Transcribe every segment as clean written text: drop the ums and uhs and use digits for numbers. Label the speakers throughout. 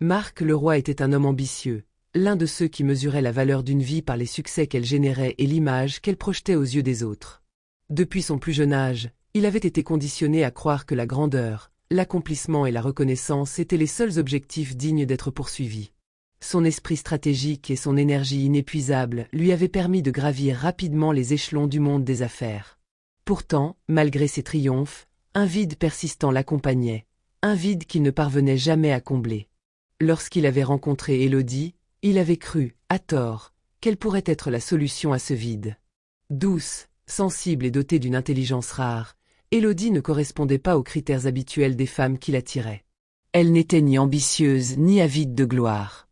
Speaker 1: Marc Leroy était un homme ambitieux, l'un de ceux qui mesuraient la valeur d'une vie par les succès qu'elle générait et l'image qu'elle projetait aux yeux des autres. Depuis son plus jeune âge, il avait été conditionné à croire que la grandeur, l'accomplissement et la reconnaissance étaient les seuls objectifs dignes d'être poursuivis. Son esprit stratégique et son énergie inépuisable lui avaient permis de gravir rapidement les échelons du monde des affaires. Pourtant, malgré ses triomphes, un vide persistant l'accompagnait, un vide qu'il ne parvenait jamais à combler. Lorsqu'il avait rencontré Élodie, il avait cru, à tort, qu'elle pourrait être la solution à ce vide. Douce, sensible et dotée d'une intelligence rare, Élodie ne correspondait pas aux critères habituels des femmes qui l'attiraient. Elle n'était ni ambitieuse ni avide de gloire.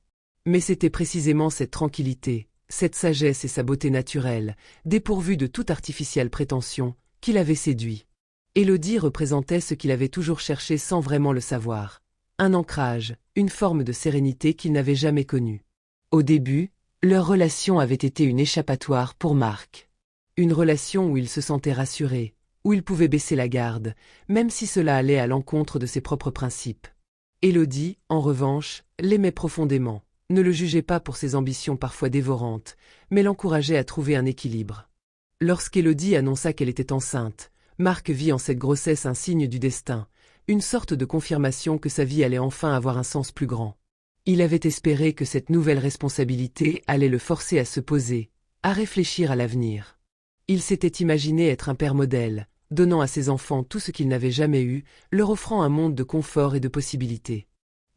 Speaker 1: Mais c'était précisément cette tranquillité, cette sagesse et sa beauté naturelle, dépourvue de toute artificielle prétention, qui l'avaient séduit. Élodie représentait ce qu'il avait toujours cherché sans vraiment le savoir. Un ancrage, une forme de sérénité qu'il n'avait jamais connue. Au début, leur relation avait été une échappatoire pour Marc. Une relation où il se sentait rassuré, où il pouvait baisser la garde, même si cela allait à l'encontre de ses propres principes. Élodie, en revanche, l'aimait profondément, ne le jugeait pas pour ses ambitions parfois dévorantes, mais l'encourageait à trouver un équilibre. Lorsqu'Élodie annonça qu'elle était enceinte, Marc vit en cette grossesse un signe du destin, une sorte de confirmation que sa vie allait enfin avoir un sens plus grand. Il avait espéré que cette nouvelle responsabilité allait le forcer à se poser, à réfléchir à l'avenir. Il s'était imaginé être un père modèle, donnant à ses enfants tout ce qu'ils n'avaient jamais eu, leur offrant un monde de confort et de possibilités.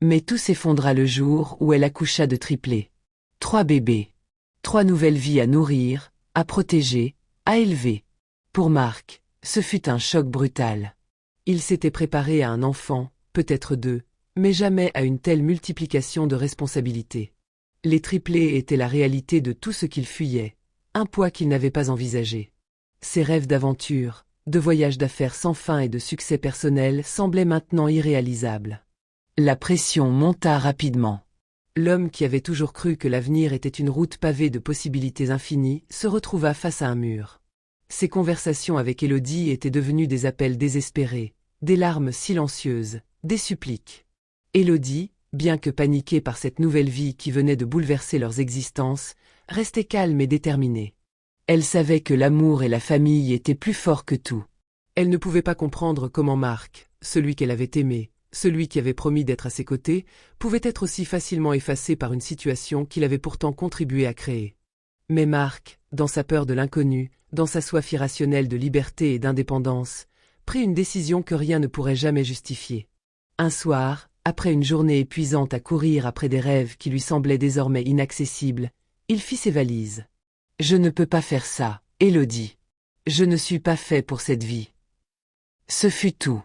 Speaker 1: Mais tout s'effondra le jour où elle accoucha de triplés. 3 bébés. 3 nouvelles vies à nourrir, à protéger, à élever. Pour Marc, ce fut un choc brutal. Il s'était préparé à un enfant, peut-être 2, mais jamais à une telle multiplication de responsabilités. Les triplés étaient la réalité de tout ce qu'il fuyait, un poids qu'il n'avait pas envisagé. Ses rêves d'aventure, de voyages d'affaires sans fin et de succès personnel semblaient maintenant irréalisables. La pression monta rapidement. L'homme qui avait toujours cru que l'avenir était une route pavée de possibilités infinies se retrouva face à un mur. Ses conversations avec Élodie étaient devenues des appels désespérés, des larmes silencieuses, des suppliques. Élodie, bien que paniquée par cette nouvelle vie qui venait de bouleverser leurs existences, restait calme et déterminée. Elle savait que l'amour et la famille étaient plus forts que tout. Elle ne pouvait pas comprendre comment Marc, celui qu'elle avait aimé, celui qui avait promis d'être à ses côtés, pouvait être aussi facilement effacé par une situation qu'il avait pourtant contribué à créer. Mais Marc, dans sa peur de l'inconnu, dans sa soif irrationnelle de liberté et d'indépendance, prit une décision que rien ne pourrait jamais justifier. Un soir, après une journée épuisante à courir après des rêves qui lui semblaient désormais inaccessibles, il fit ses valises. « Je ne peux pas faire ça, Élodie. Je ne suis pas fait pour cette vie. » Ce fut tout.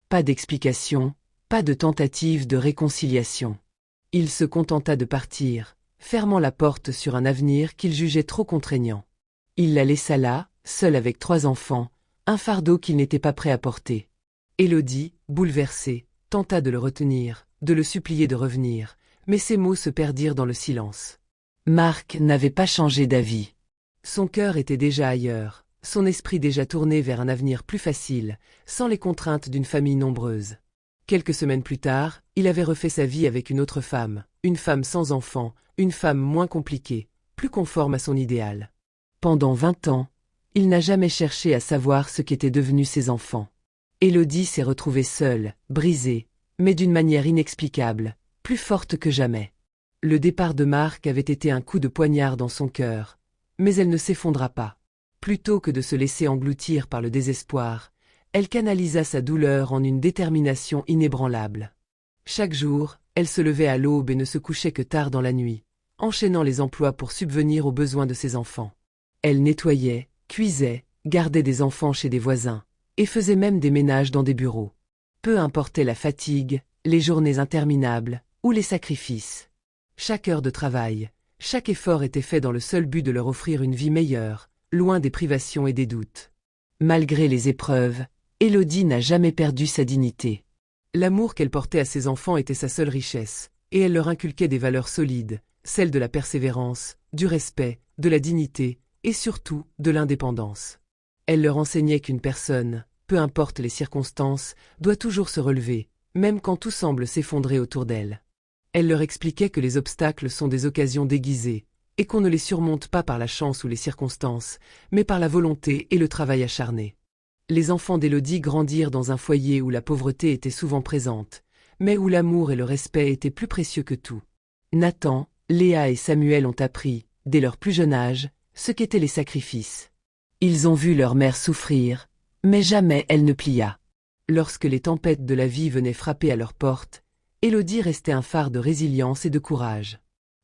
Speaker 1: Pas d'explication, pas de tentative de réconciliation. Il se contenta de partir, fermant la porte sur un avenir qu'il jugeait trop contraignant. Il la laissa là, seule avec 3 enfants, un fardeau qu'il n'était pas prêt à porter. Élodie, bouleversée, tenta de le retenir, de le supplier de revenir, mais ses mots se perdirent dans le silence. Marc n'avait pas changé d'avis. Son cœur était déjà ailleurs, son esprit déjà tourné vers un avenir plus facile, sans les contraintes d'une famille nombreuse. Quelques semaines plus tard, il avait refait sa vie avec une autre femme, une femme sans enfant, une femme moins compliquée, plus conforme à son idéal. Pendant 20 ans, il n'a jamais cherché à savoir ce qu'étaient devenus ses enfants. Élodie s'est retrouvée seule, brisée, mais d'une manière inexplicable, plus forte que jamais. Le départ de Marc avait été un coup de poignard dans son cœur, mais elle ne s'effondra pas. Plutôt que de se laisser engloutir par le désespoir, elle canalisa sa douleur en une détermination inébranlable. Chaque jour, elle se levait à l'aube et ne se couchait que tard dans la nuit, enchaînant les emplois pour subvenir aux besoins de ses enfants. Elle nettoyait, cuisait, gardait des enfants chez des voisins, et faisait même des ménages dans des bureaux. Peu importait la fatigue, les journées interminables, ou les sacrifices. Chaque heure de travail, chaque effort était fait dans le seul but de leur offrir une vie meilleure, loin des privations et des doutes. Malgré les épreuves, Élodie n'a jamais perdu sa dignité. L'amour qu'elle portait à ses enfants était sa seule richesse, et elle leur inculquait des valeurs solides, celles de la persévérance, du respect, de la dignité, et surtout de l'indépendance. Elle leur enseignait qu'une personne, peu importe les circonstances, doit toujours se relever, même quand tout semble s'effondrer autour d'elle. Elle leur expliquait que les obstacles sont des occasions déguisées, et qu'on ne les surmonte pas par la chance ou les circonstances, mais par la volonté et le travail acharné. Les enfants d'Élodie grandirent dans un foyer où la pauvreté était souvent présente, mais où l'amour et le respect étaient plus précieux que tout. Nathan, Léa et Samuel ont appris, dès leur plus jeune âge, ce qu'étaient les sacrifices. Ils ont vu leur mère souffrir, mais jamais elle ne plia. Lorsque les tempêtes de la vie venaient frapper à leur porte, Élodie restait un phare de résilience et de courage.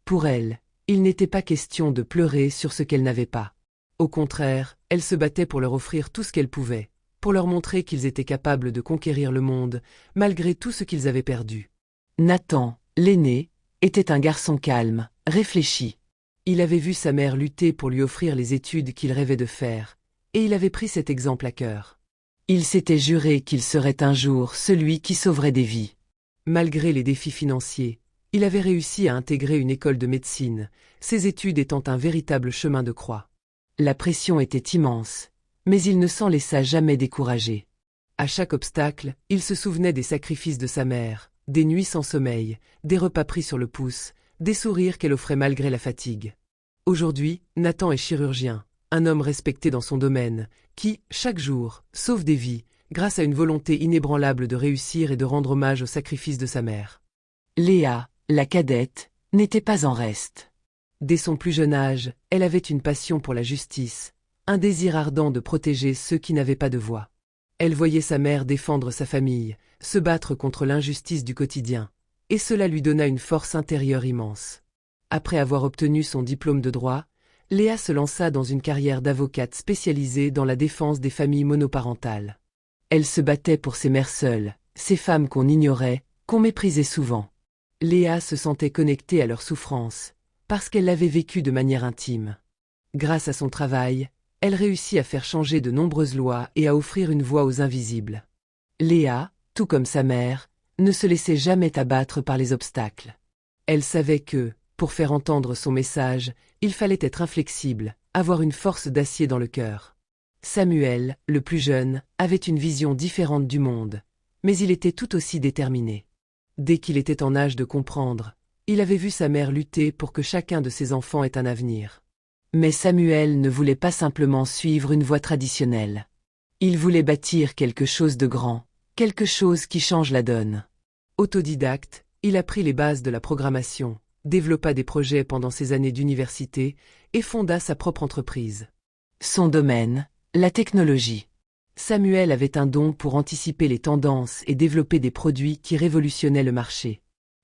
Speaker 1: Pour elle, il n'était pas question de pleurer sur ce qu'elle n'avait pas. Au contraire, elle se battait pour leur offrir tout ce qu'elle pouvait, pour leur montrer qu'ils étaient capables de conquérir le monde, malgré tout ce qu'ils avaient perdu. Nathan, l'aîné, était un garçon calme, réfléchi. Il avait vu sa mère lutter pour lui offrir les études qu'il rêvait de faire, et il avait pris cet exemple à cœur. Il s'était juré qu'il serait un jour celui qui sauverait des vies. Malgré les défis financiers, il avait réussi à intégrer une école de médecine, ses études étant un véritable chemin de croix. La pression était immense, mais il ne s'en laissa jamais décourager. À chaque obstacle, il se souvenait des sacrifices de sa mère, des nuits sans sommeil, des repas pris sur le pouce, des sourires qu'elle offrait malgré la fatigue. Aujourd'hui, Nathan est chirurgien, un homme respecté dans son domaine, qui, chaque jour, sauve des vies, grâce à une volonté inébranlable de réussir et de rendre hommage au sacrifice de sa mère. Léa, la cadette, n'était pas en reste. Dès son plus jeune âge, elle avait une passion pour la justice, un désir ardent de protéger ceux qui n'avaient pas de voix. Elle voyait sa mère défendre sa famille, se battre contre l'injustice du quotidien, et cela lui donna une force intérieure immense. Après avoir obtenu son diplôme de droit, Léa se lança dans une carrière d'avocate spécialisée dans la défense des familles monoparentales. Elle se battait pour ces mères seules, ces femmes qu'on ignorait, qu'on méprisait souvent. Léa se sentait connectée à leur souffrance, parce qu'elle l'avait vécue de manière intime. Grâce à son travail, elle réussit à faire changer de nombreuses lois et à offrir une voix aux invisibles. Léa, tout comme sa mère, ne se laissait jamais abattre par les obstacles. Elle savait que, pour faire entendre son message, il fallait être inflexible, avoir une force d'acier dans le cœur. Samuel, le plus jeune, avait une vision différente du monde, mais il était tout aussi déterminé. Dès qu'il était en âge de comprendre, il avait vu sa mère lutter pour que chacun de ses enfants ait un avenir. Mais Samuel ne voulait pas simplement suivre une voie traditionnelle. Il voulait bâtir quelque chose de grand, quelque chose qui change la donne. Autodidacte, il apprit les bases de la programmation, développa des projets pendant ses années d'université et fonda sa propre entreprise. Son domaine, la technologie. Samuel avait un don pour anticiper les tendances et développer des produits qui révolutionnaient le marché.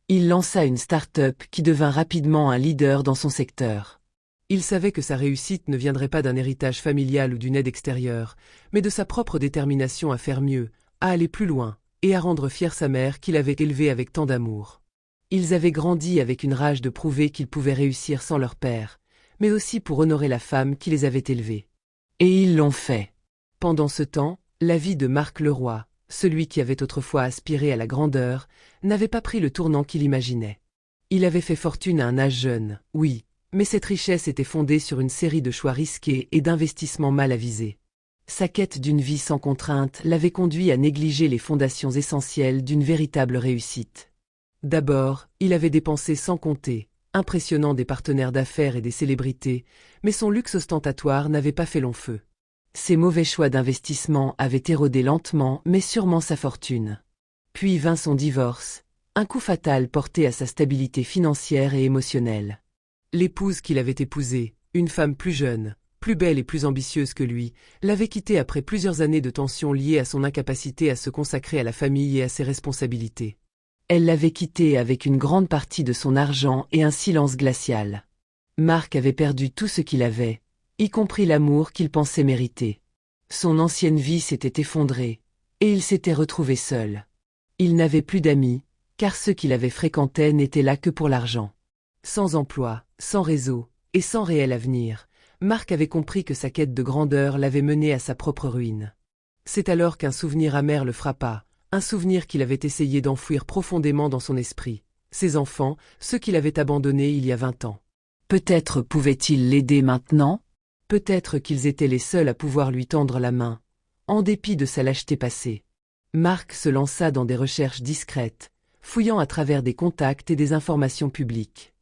Speaker 1: Il lança une start-up qui devint rapidement un leader dans son secteur. Il savait que sa réussite ne viendrait pas d'un héritage familial ou d'une aide extérieure, mais de sa propre détermination à faire mieux, à aller plus loin, et à rendre fière sa mère qu'il avait élevée avec tant d'amour. Ils avaient grandi avec une rage de prouver qu'ils pouvaient réussir sans leur père, mais aussi pour honorer la femme qui les avait élevés. Et ils l'ont fait. Pendant ce temps, la vie de Marc Leroy, celui qui avait autrefois aspiré à la grandeur, n'avait pas pris le tournant qu'il imaginait. Il avait fait fortune à un âge jeune, oui, mais cette richesse était fondée sur une série de choix risqués et d'investissements mal avisés. Sa quête d'une vie sans contrainte l'avait conduit à négliger les fondations essentielles d'une véritable réussite. D'abord, il avait dépensé sans compter, impressionnant des partenaires d'affaires et des célébrités, mais son luxe ostentatoire n'avait pas fait long feu. Ses mauvais choix d'investissement avaient érodé lentement mais sûrement sa fortune. Puis vint son divorce, un coup fatal porté à sa stabilité financière et émotionnelle. L'épouse qu'il avait épousée, une femme plus jeune, plus belle et plus ambitieuse que lui, l'avait quitté après plusieurs années de tensions liées à son incapacité à se consacrer à la famille et à ses responsabilités. Elle l'avait quitté avec une grande partie de son argent et un silence glacial. Marc avait perdu tout ce qu'il avait, y compris l'amour qu'il pensait mériter. Son ancienne vie s'était effondrée, et il s'était retrouvé seul. Il n'avait plus d'amis, car ceux qu'il avait fréquentés n'étaient là que pour l'argent. Sans emploi, sans réseau, et sans réel avenir, Marc avait compris que sa quête de grandeur l'avait mené à sa propre ruine. C'est alors qu'un souvenir amer le frappa, un souvenir qu'il avait essayé d'enfouir profondément dans son esprit, ses enfants, ceux qu'il avait abandonnés il y a 20 ans. Peut-être pouvait-il l'aider maintenant ? Peut-être qu'ils étaient les seuls à pouvoir lui tendre la main, en dépit de sa lâcheté passée. Marc se lança dans des recherches discrètes, fouillant à travers des contacts et des informations publiques.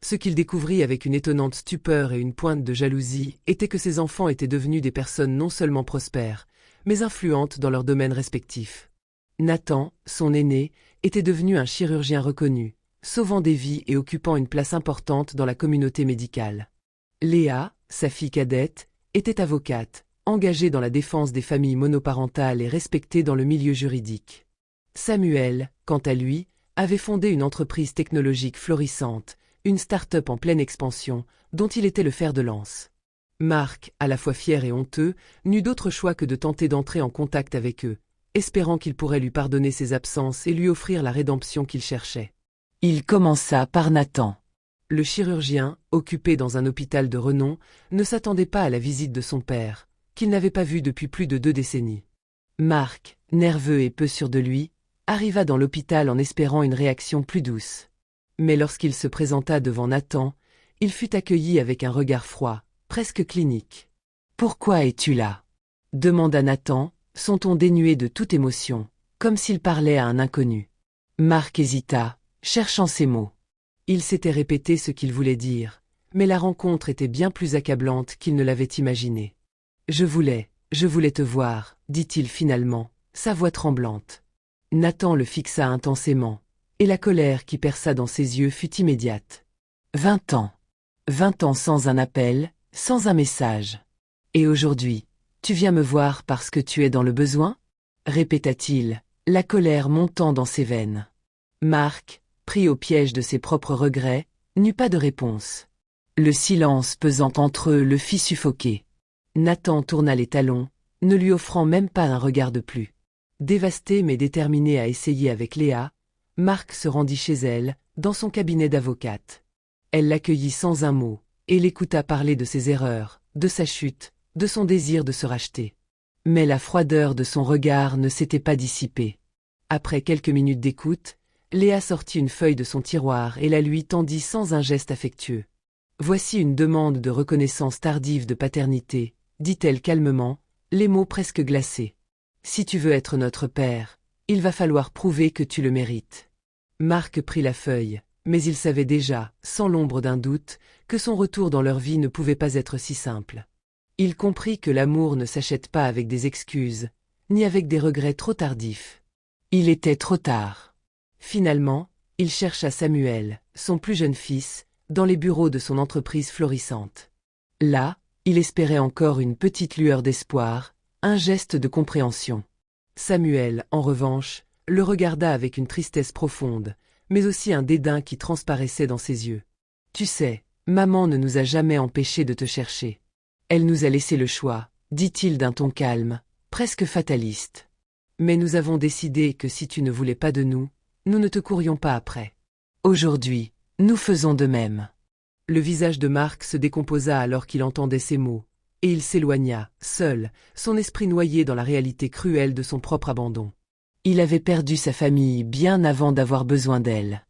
Speaker 1: Ce qu'il découvrit avec une étonnante stupeur et une pointe de jalousie était que ses enfants étaient devenus des personnes non seulement prospères, mais influentes dans leurs domaines respectifs. Nathan, son aîné, était devenu un chirurgien reconnu, sauvant des vies et occupant une place importante dans la communauté médicale. Léa, sa fille cadette, était avocate, engagée dans la défense des familles monoparentales et respectée dans le milieu juridique. Samuel, quant à lui, avait fondé une entreprise technologique florissante, une start-up en pleine expansion, dont il était le fer de lance. Marc, à la fois fier et honteux, n'eut d'autre choix que de tenter d'entrer en contact avec eux, espérant qu'ils pourraient lui pardonner ses absences et lui offrir la rédemption qu'il cherchait. Il commença par Nathan. Le chirurgien, occupé dans un hôpital de renom, ne s'attendait pas à la visite de son père, qu'il n'avait pas vu depuis plus de 2 décennies. Marc, nerveux et peu sûr de lui, arriva dans l'hôpital en espérant une réaction plus douce. Mais lorsqu'il se présenta devant Nathan, il fut accueilli avec un regard froid, presque clinique. « Pourquoi es-tu là » demanda Nathan, son ton dénué de toute émotion, comme s'il parlait à un inconnu. Marc hésita, cherchant ses mots. Il s'était répété ce qu'il voulait dire, mais la rencontre était bien plus accablante qu'il ne l'avait imaginé. « Je voulais te voir, » dit-il finalement, sa voix tremblante. Nathan le fixa intensément, et la colère qui perça dans ses yeux fut immédiate. 20 ans. 20 ans sans un appel, sans un message. Et aujourd'hui, tu viens me voir parce que tu es dans le besoin ? Répéta-t-il, la colère montant dans ses veines. Marc, pris au piège de ses propres regrets, n'eut pas de réponse. Le silence pesant entre eux le fit suffoquer. Nathan tourna les talons, ne lui offrant même pas un regard de plus. Dévasté mais déterminé à essayer avec Léa, Marc se rendit chez elle, dans son cabinet d'avocate. Elle l'accueillit sans un mot, et l'écouta parler de ses erreurs, de sa chute, de son désir de se racheter. Mais la froideur de son regard ne s'était pas dissipée. Après quelques minutes d'écoute, Léa sortit une feuille de son tiroir et la lui tendit sans un geste affectueux. « Voici une demande de reconnaissance tardive de paternité, » dit-elle calmement, les mots presque glacés. « Si tu veux être notre père, il va falloir prouver que tu le mérites. » Marc prit la feuille, mais il savait déjà, sans l'ombre d'un doute, que son retour dans leur vie ne pouvait pas être si simple. Il comprit que l'amour ne s'achète pas avec des excuses, ni avec des regrets trop tardifs. Il était trop tard. Finalement, il chercha Samuel, son plus jeune fils, dans les bureaux de son entreprise florissante. Là, il espérait encore une petite lueur d'espoir, un geste de compréhension. Samuel, en revanche, le regarda avec une tristesse profonde, mais aussi un dédain qui transparaissait dans ses yeux. « Tu sais, maman ne nous a jamais empêchés de te chercher. Elle nous a laissé le choix, » dit-il d'un ton calme, presque fataliste. « Mais nous avons décidé que si tu ne voulais pas de nous, nous ne te courions pas après. Aujourd'hui, nous faisons de même. » Le visage de Marc se décomposa alors qu'il entendait ces mots, et il s'éloigna, seul, son esprit noyé dans la réalité cruelle de son propre abandon. Il avait perdu sa famille bien avant d'avoir besoin d'elle.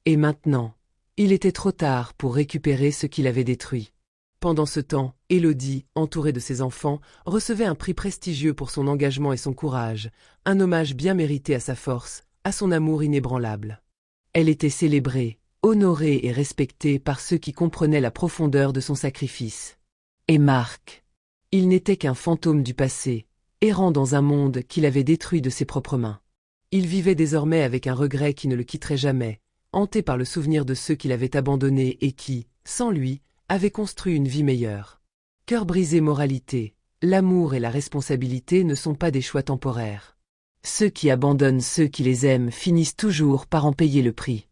Speaker 1: Et maintenant, il était trop tard pour récupérer ce qu'il avait détruit. Pendant ce temps, Élodie, entourée de ses enfants, recevait un prix prestigieux pour son engagement et son courage, un hommage bien mérité à sa force, à son amour inébranlable. Elle était célébrée, honorée et respectée par ceux qui comprenaient la profondeur de son sacrifice. Et Marc, il n'était qu'un fantôme du passé, errant dans un monde qu'il avait détruit de ses propres mains. Il vivait désormais avec un regret qui ne le quitterait jamais, hanté par le souvenir de ceux qu'il avait abandonnés et qui, sans lui, avaient construit une vie meilleure. Cœur brisé moralité, l'amour et la responsabilité ne sont pas des choix temporaires. Ceux qui abandonnent ceux qui les aiment finissent toujours par en payer le prix.